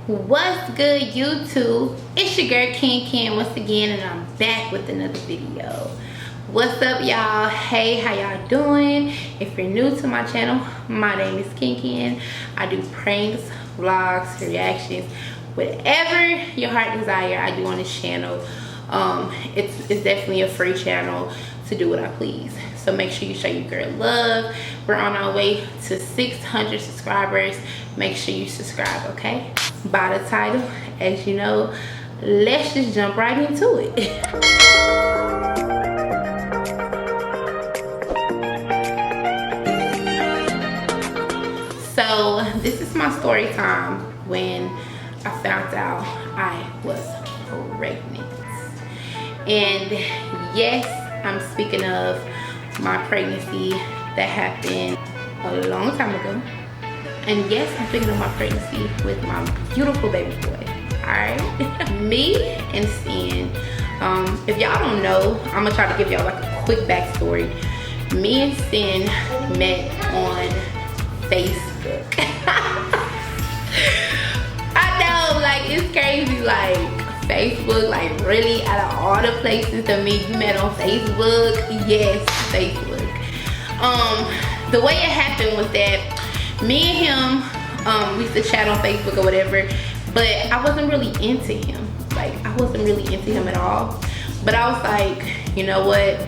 What's good, YouTube? It's your girl Ken once again, and I'm back with another video. What's up, y'all? Hey, how y'all doing? If you're new to my channel, my name is Ken. I do pranks, vlogs, reactions, whatever your heart desire, I do on this channel. It's definitely a free channel to do what I please. So make sure you show your girl love. We're on our way to 600 subscribers. Make sure you subscribe, okay? By the title, as you know, let's just jump right into it. So this is my story time when I found out I was pregnant. And yes, I'm speaking of my pregnancy that happened a long time ago. And yes, I'm speaking of my pregnancy with my beautiful baby boy. Alright? Me and Sin, if y'all don't know, I'm gonna try to give y'all like a quick backstory. Me and Sin met on Facebook. I know, like, it's crazy, like Facebook, like really out of all the places to meet, you met on Facebook. Yes, Facebook. The way it happened was that me and him, we used to chat on Facebook or whatever, but I wasn't really into him. Like, I wasn't really into him at all. But I was like, you know what?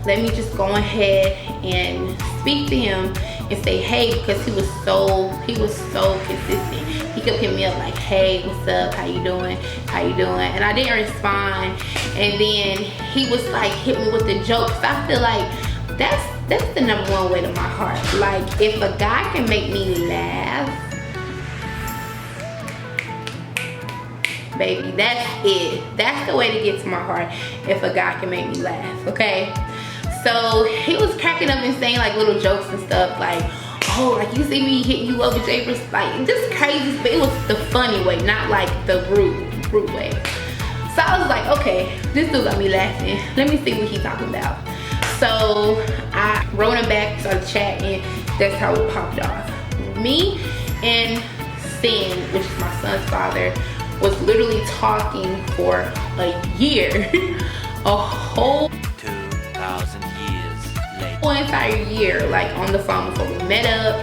Let me just go ahead and speak to him and say hey, because he was so consistent. He kept hitting me up like, hey, what's up, how you doing, and I didn't respond. And then he was like, hit me with the jokes. I feel like that's the number one way to my heart. Like, if a guy can make me laugh, baby, that's it. That's the way to get to my heart. If a guy can make me laugh, okay? So he was cracking up and saying like little jokes and stuff, like, oh, like, you see me hitting you up with Japers, like just crazy, but it was the funny way, not like the rude way. So I was like, okay, this dude got me laughing. Let me see what he's talking about. So I wrote him back, started chatting. That's how it popped off. Me and Sin, which is my son's father, was literally talking for a year. A whole 2,000 years later. whole entire year, like on the phone before we met up,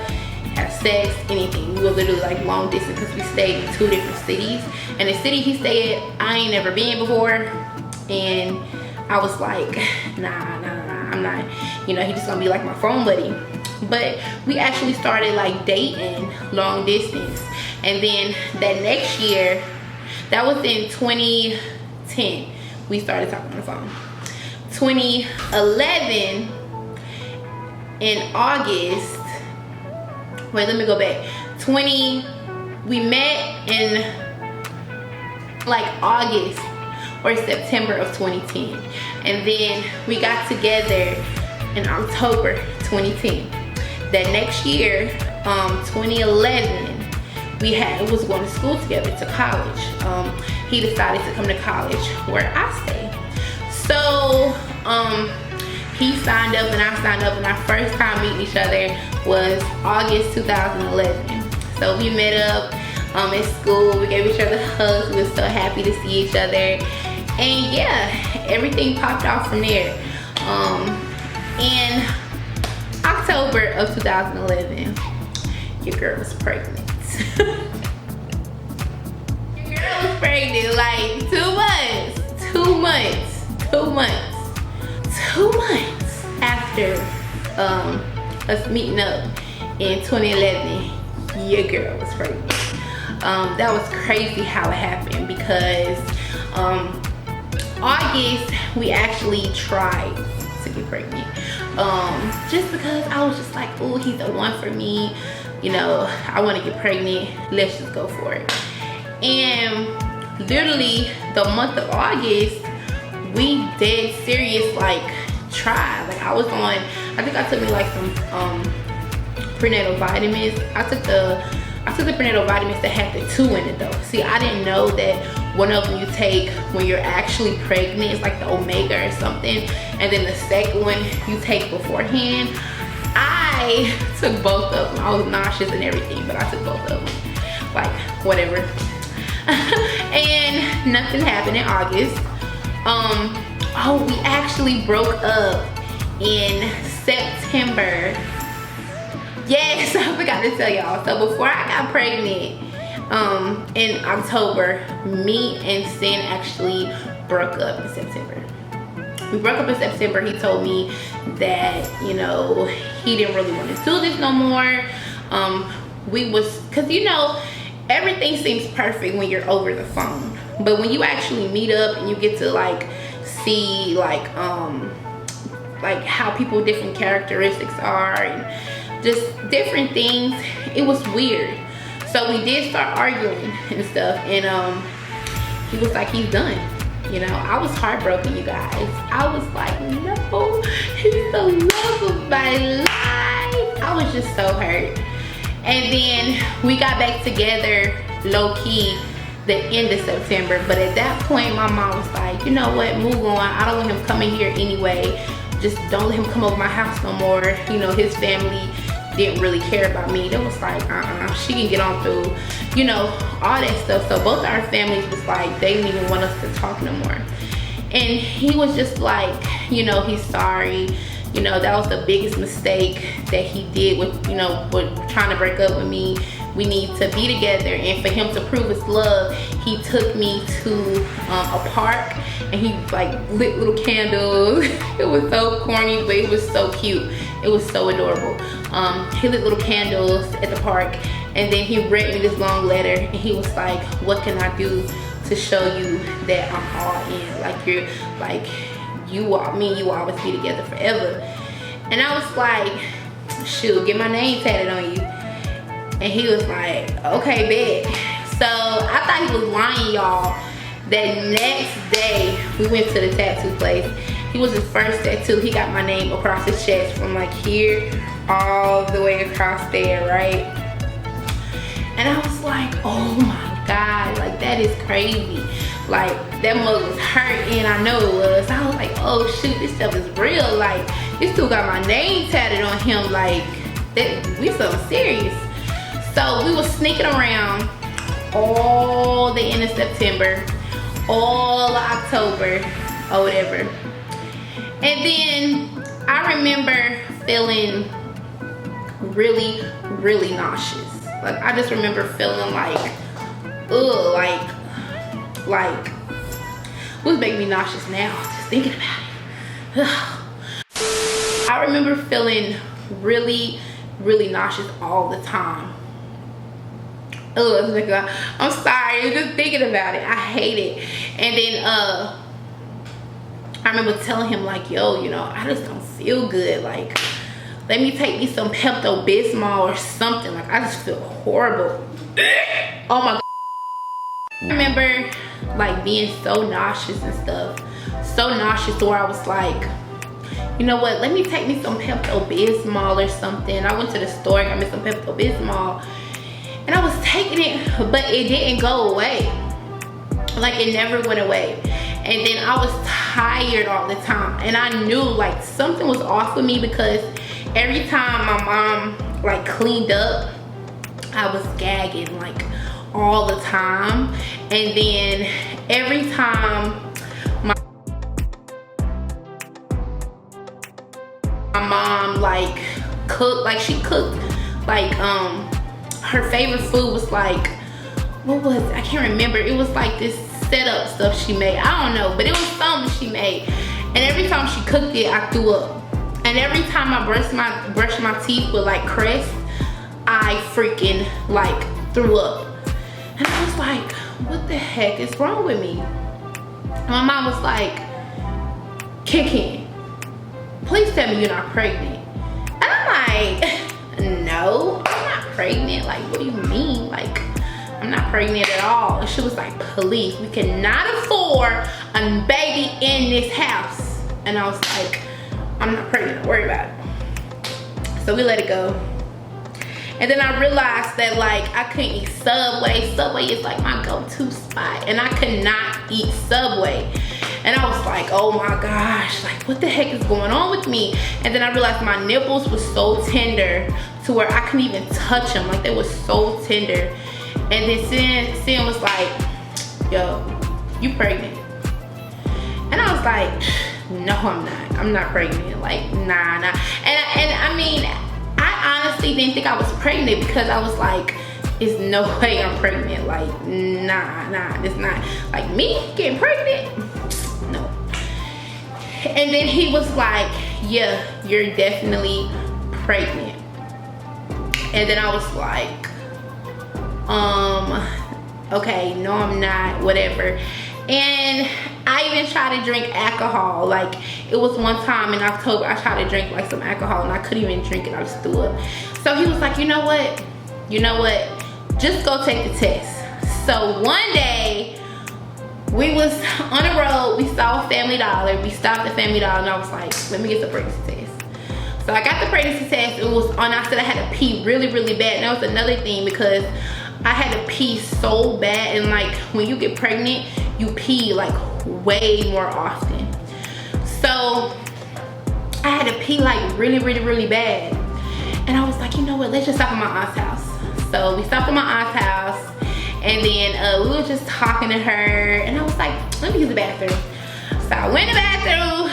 had sex, anything. We were literally like long distance because we stayed in 2 different cities. And the city he stayed at, I ain't never been before. And I was like, nah, I'm not, you know, he just gonna be like my phone buddy. But we actually started like dating long distance. And then that next year, that was in 2010, we started talking on the phone. 2011, in August, wait, let me go back. We met in like August or September of 2010. And then we got together in October 2010. That next year, 2011, we was going to school together, to college. He decided to come to college where I stay. So he signed up and I signed up, and our first time meeting each other was August 2011. So we met up at school, we gave each other hugs, we were so happy to see each other. And yeah, everything popped off from there. In October of 2011, your girl was pregnant. Your girl was pregnant like 2 months after us meeting up in 2011. Your girl was pregnant. That was crazy how it happened, because August we actually tried to get pregnant, just because I was just like, oh, he's the one for me, you know, I want to get pregnant, let's just go for it. And literally the month of August, we dead serious like tried. Like, I think I took me like some prenatal vitamins. I took the prenatal vitamins that had the 2 in it though. See, I didn't know that one of them you take when you're actually pregnant. It's like the omega or something. And then the second one you take beforehand. I took both of them. I was nauseous and everything, but I took both of them. like whatever. And nothing happened in August. Oh, we actually broke up in September. Yes, I forgot to tell y'all. So before I got pregnant, in October, me and Sin actually broke up in September. We broke up in September. He told me that, you know, he didn't really want to do this no more. Cause you know, everything seems perfect when you're over the phone, but when you actually meet up and you get to like see like how people different characteristics are and just different things, it was weird. So we did start arguing and stuff, and he was like, he's done. You know, I was heartbroken, you guys. I was like, no, he's the love of my life. I was just so hurt. And then we got back together low-key the end of September. But at that point, my mom was like, you know what, move on. I don't want him coming here anyway. Just don't let him come over my house no more. You know, his family didn't really care about me. They was like, she can get on through, you know, all that stuff. So both our families was like, they didn't even want us to talk no more. And he was just like, you know, he's sorry. You know, that was the biggest mistake that he did with, you know, with trying to break up with me. We need to be together. And for him to prove his love, he took me to a park and he like lit little candles. It was so corny, but it was so cute. It was so adorable. He lit little candles at the park, and then he read me this long letter, and he was like, what can I do to show you that I'm all in? Like, you're like, me and you will always be together forever. And I was like, shoot, get my name tatted on you. And he was like, okay, bet. So I thought he was lying, y'all. That next day, we went to the tattoo place. He was his first tattoo. He got my name across his chest from like here all the way across there, right? And I was like, oh my God, like that is crazy. Like that mug was hurting, I know it was. I was like, oh shoot, this stuff is real. Like this dude got my name tatted on him, like that, we so serious. So we was sneaking around all the end of September, all of October or whatever. And then I remember feeling really, really nauseous. Like I just remember feeling like, ugh, like what's making me nauseous now, just thinking about it. Ugh. I remember feeling really, really nauseous all the time. Ugh, I'm sorry, just thinking about it. I hate it. And then I remember telling him like, yo, you know, I just don't feel good. Like, let me take me some Pepto-Bismol or something. Like, I just feel horrible. Oh my God. I remember like being so nauseous and stuff. So nauseous where I was like, you know what, let me take me some Pepto-Bismol or something. I went to the store, got me some Pepto-Bismol. And I was taking it, but it didn't go away. Like it never went away. And then I was tired all the time. And I knew like something was off with me because every time my mom like cleaned up, I was gagging like all the time. And then every time my mom like cooked, like she cooked like her favorite food was like, what was it? I can't remember. It was like this setup stuff she made. I don't know, but it was something she made. And every time she cooked it, I threw up. And every time I brush my teeth with like Crest, I freaking like threw up. And I was like, what the heck is wrong with me? And my mom was like, Kiki, please tell me you're not pregnant. And I'm like, no, I'm not pregnant. Like, what do you mean? Like, I'm not pregnant at all. And she was like, please, we cannot afford a baby in this house. And I was like, I'm not pregnant, don't worry about it. So we let it go. And then I realized that like I couldn't eat Subway. Subway is like my go-to spot. And I could not eat Subway. And I was like, oh my gosh, like what the heck is going on with me? And then I realized my nipples were so tender to where I couldn't even touch them. Like they were so tender. And then Sin was like, yo, you pregnant? And I was like, no, I'm not pregnant. Like, nah. And I mean, I honestly didn't think I was pregnant because I was like, there's no way I'm pregnant. Like, nah, it's not. Like, me getting pregnant? No. And then he was like, yeah, you're definitely pregnant. And then I was like, okay, no, I'm not, whatever. And I even tried to drink alcohol. Like, it was one time in October, I tried to drink like some alcohol and I couldn't even drink it, I just threw up. So he was like, you know what, just go take the test. So one day, we was on the road, we saw Family Dollar, we stopped at Family Dollar, and I was like, let me get the pregnancy test. So I got the pregnancy test, it was on, I said I had to pee really, really bad. And that was another thing because I had to pee so bad, and like when you get pregnant, you pee like way more often. So I had to pee like really, really, really bad. And I was like, you know what, let's just stop at my aunt's house. So we stopped at my aunt's house, and then we were just talking to her, and I was like, let me use the bathroom. So I went to the bathroom,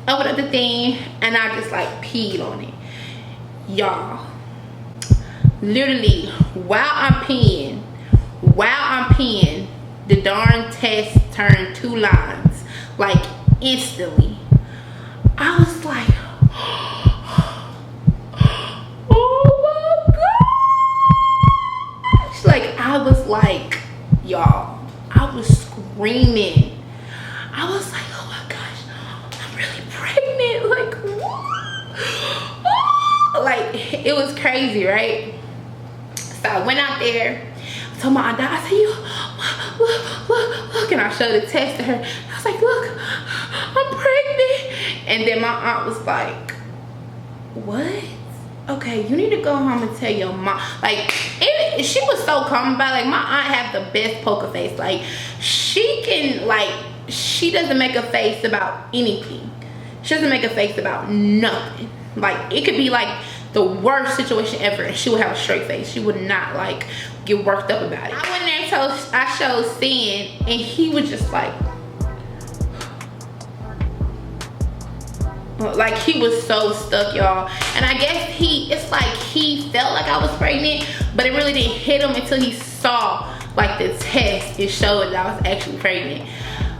opened up the thing, and I just like peed on it. Y'all, literally, while I'm peeing, the darn test turned 2 lines, like instantly. I was like, like, I was like, y'all, I was screaming. I was like, oh my gosh, I'm really pregnant. Like, what? Like, it was crazy, right? So I went out there, I told my aunt, I said, look, and I showed the test to her. I was like, look, I'm pregnant. And then my aunt was like, what? Okay, you need to go home and tell your mom. Like, she was so calm about it. Like, my aunt have the best poker face. Like, she can, like, she doesn't make a face about anything. She doesn't make a face about nothing. Like, it could be like the worst situation ever, and she would have a straight face. She would not like get worked up about it. I went there and told, I showed Sin, and he was just like he was so stuck, y'all. And I guess it's like he felt like I was pregnant, but it really didn't hit him until he saw like the test. It showed that I was actually pregnant.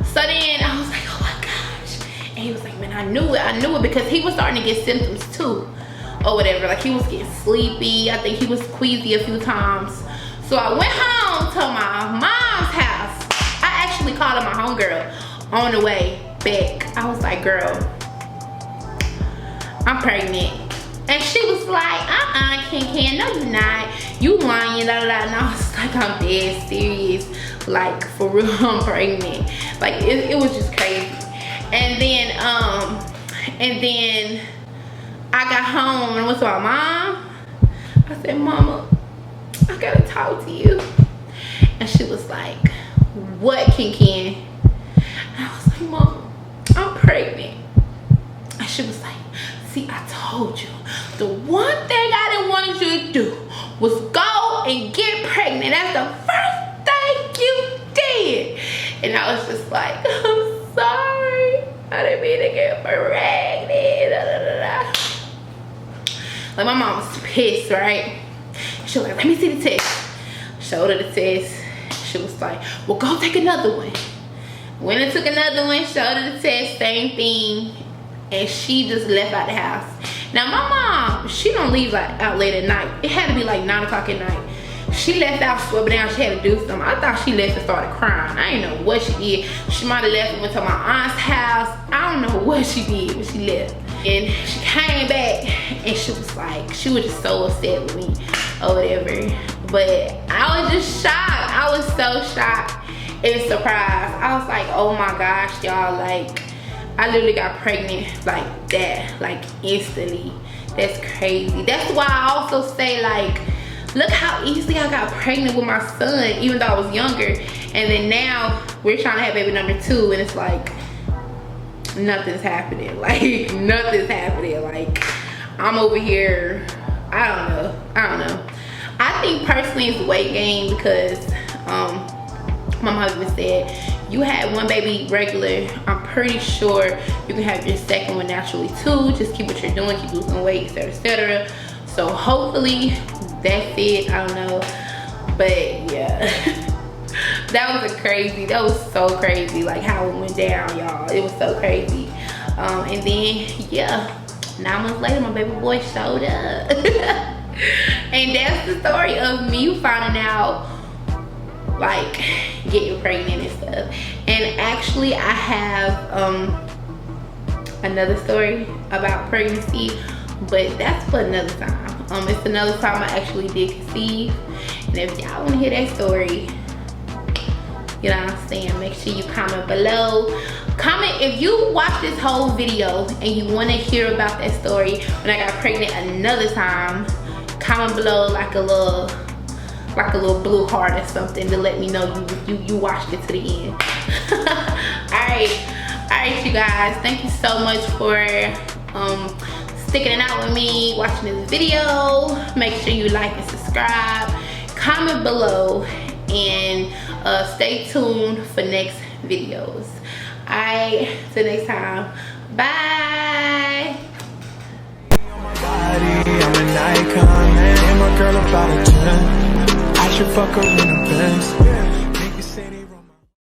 So then I was like, oh my gosh. And he was like, man, I knew it because he was starting to get symptoms too, or whatever. Like, he was getting sleepy. I think he was queasy a few times. So I went home to my mom's house. I actually called her my homegirl on the way back. I was like, girl, I'm pregnant. And she was like, Ken, no you're not. You lying, da da da. And I was like, I'm dead serious. Like, for real, I'm pregnant. Like, it was just crazy. And then I got home and went to my mom. I said, Mama, I gotta talk to you. And she was like, what, Ken? And I was like, Mama, I'm pregnant. And she was like, see, I told you. The one thing I didn't want you to do was go and get pregnant. That's the first thing you did. And I was just like, I'm sorry. I didn't mean to get pregnant. Da, da, da, da. Like, my mom was pissed, right? She was like, let me see the test. Showed her the test. She was like, well, go take another one. Went and took another one, showed her the test, same thing. And she just left out the house. Now, my mom, she don't leave out late at night. It had to be like 9 o'clock at night. She left out, swept down, she had to do something. I thought she left and started crying. I didn't know what she did. She might have left and went to my aunt's house. I don't know what she did, but she left. And she came back and she was like, she was just so upset with me or whatever. But I was just shocked. I was so shocked and surprised. I was like, oh my gosh, y'all, like, I literally got pregnant like that, like instantly. That's crazy. That's why I also say, like, look how easily I got pregnant with my son, even though I was younger. And then now we're trying to have baby number 2, and it's like nothing's happening. Like, nothing's happening. Like, I'm over here, I don't know. I I think personally it's weight gain because my mom even said you had one baby regular, I'm pretty sure you can have your second one naturally too. Just keep what you're doing, keep losing weight, etc, etc. So hopefully that's it. I don't know, but yeah. That was so crazy, like how it went down, y'all. It was so crazy. And then yeah, 9 months later my baby boy showed up. And that's the story of me finding out, like, getting pregnant and stuff. And actually I have another story about pregnancy, but that's for another time. It's another time I actually did conceive, and if y'all want to hear that story, you know what I'm saying, make sure you comment below. Comment if you watch this whole video and you want to hear about that story when I got pregnant another time. Comment below like a little blue heart or something to let me know you watched it to the end. Alright you guys, thank you so much for sticking it out with me, watching this video. Make sure you like and subscribe, comment below, and stay tuned for next videos. Alright, till next time, bye. I'm an icon, man. And my girl about a 10. I should fuck her in a Benz.